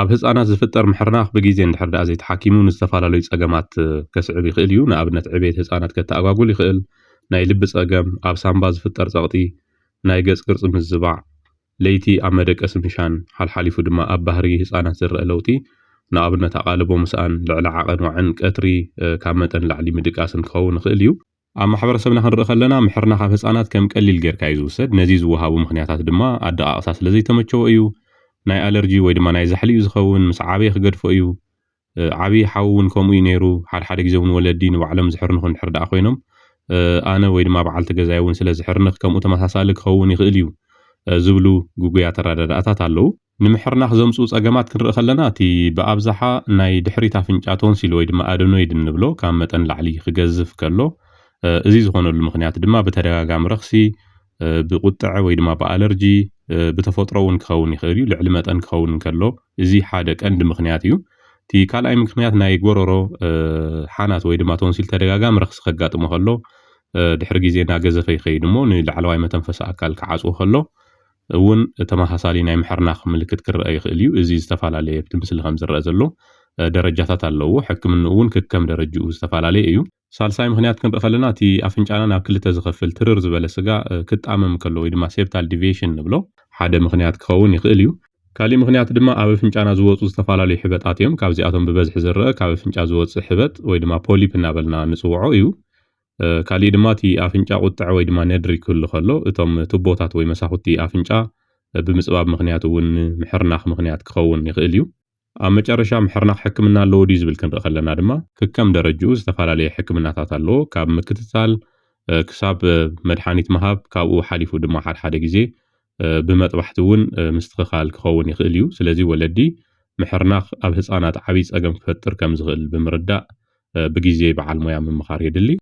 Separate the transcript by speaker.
Speaker 1: ኣብ ህፃናት ዝፍጠር ምሕርናኽ ብግዜ እንድሕር ዳኣ ዘይተሓኪሙ ንዝተፈላለዩ ፀገማት ከስዕብ ይኽእል እዩ። ንኣብነት ዕብየት ህፃናት ከተኣጓጉል ይኽእል፣ ናይ ልቢ ፀገም፣ ኣብ ሳምባ ዝፍጠር ፀቕጢ፣ ናይ ገፅ ቅርፂ ምዝባዕ፣ ለይቲ ኣብ መደቀሲ ምሻን ሓልሓሊፉ ድማ ኣብ ባህሪ ህፃናት ዝርአ ለውጢ ንኣብነት ኣቓልቦ ምስኣን ልዕሊ ዓቐን ዋዕን ቀትሪ ካብ መጠን ላዕሊ ምድቃስን ክኸውን ይኽእል እዩ። ኣብ ማሕበረሰብና ክንርኢ ከለና ምሕርናኽ ኣብ ህፃናት ከም ቀሊል ጌርካ እዩ ዝውሰድ። ነዚ ዝወሃቡ ምክንያታት ድማ ኣደቃቕሳ ስለዘይተመቸዎ እዩ፣ ናይ ኣለርጂ ወይ ድማ ናይ ዛሕሊ እዩ ዝኸውን፣ ምስ ዓበየ ክገድፎ እዩ፣ ዓብይ ሓዊ እውን ከምኡ እዩ ነይሩ። ሓደ ግዜ እውን ወለዲ ንባዕሎም ዝሕርንኹ እንድሕር ዳኣ ኮይኖም ኣነ ወይ ድማ በዓልቲ ገዛይ እውን ስለ ዝሕርንኽ ከምኡ ተመሳሳሊ ክኸውን ይኽእል እዩ ዝብሉ ጉጉያት ኣረዳድኣታት ኣለዉ። ንምሕርናኽ ዘምፅኡ ፀገማት ክንርኢ ከለና እቲ ብኣብዝሓ ናይ ድሕሪት ኣፍንጫ ቶንሲል ወይ ድማ ኣደኖይድ እንብሎ ካብ መጠን ላዕሊ ክገዝፍ ከሎ እዚ ዝኾነሉ ምክንያት ድማ ብተደጋጋሚ ረኽሲ፣ ብቁጥዐ ወይ ድማ ብኣለርጂ፣ ብተፈጥሮ እውን ክኸውን ይኽእል እዩ። ልዕሊ መጠን ክኸውን ከሎ እዚ ሓደ ቀንዲ ምክንያት እዩ። እቲ ካልኣይ ምክንያት ናይ ጎረሮ ሓናት ወይ ድማ ቶንሲል ተደጋጋሚ ረኽሲ ከጋጥሞ ከሎ ድሕሪ ግዜ እናገዘፈ ይኸይድ እሞ ንላዕለዋይ መተንፈሲ ኣካል ክዓፅዎ ከሎ እውን ተመሳሳሊ ናይ ምሕርናኽ ምልክት ክርአ ይኽእል እዩ። እዚ ዝተፈላለየ ኣብቲ ምስሊ ከም ዝርአ ዘሎ ደረጃታት ኣለዎ። ሕክምንኡ እውን ከከም ደረጅኡ ዝተፈላለየ እዩ። ሳልሳይ ምክንያት ክንርኢ ከለና እቲ ኣፍንጫና ናብ ክልተ ዝኸፍል ትርር ዝበለ ስጋ ክጣመም ከሎ ወይ ድማ ሴፕታል ዲቪዬሽን ንብሎ ሓደ ምክንያት ክኸውን ይኽእል እዩ። ካሊእ ምክንያት ድማ ኣብ ኣፍንጫና ዝወፁ ዝተፈላለዩ ሕበጣት እዮም። ካብዚኣቶም ብበዝሒ ዝርአ ካብ ኣፍንጫ ዝወፅእ ሕበጥ ወይ ድማ ፖሊፕ እናበልና ንፅውዖ እዩ። ካሊእ ድማ እቲ ኣፍንጫ ቁጥዕ ወይ ድማ ነድሪ ክህሉ ከሎ እቶም ቱቦታት ወይ መሳኹቲ ኣፍንጫ ብምፅባብ ምክንያት እውን ምሕርናኽ ምክንያት ክኸውን ይኽእል እዩ። ኣብ መጨረሻ ምሕርናኽ ሕክምና ኣለዎ ድዩ ዝብል ክንርኢ ከለና ድማ ከከም ደረጅኡ ዝተፈላለየ ሕክምናታት ኣለዎ። ካብ ምክትታል ክሳብ መድሓኒት ምሃብ፣ ካብኡ ሓሊፉ ድማ ሓደ ግዜ ብመጥባሕቲ እውን ምስትኽኻል ክኸውን ይኽእል እዩ። ስለዚ ወለዲ ምሕርናኽ ኣብ ህፃናት ዓብይ ፀገም ክፈጥር ከም ዝኽእል ብምርዳእ ብግዜ በዓል ሞያ ምምኻር የድሊ።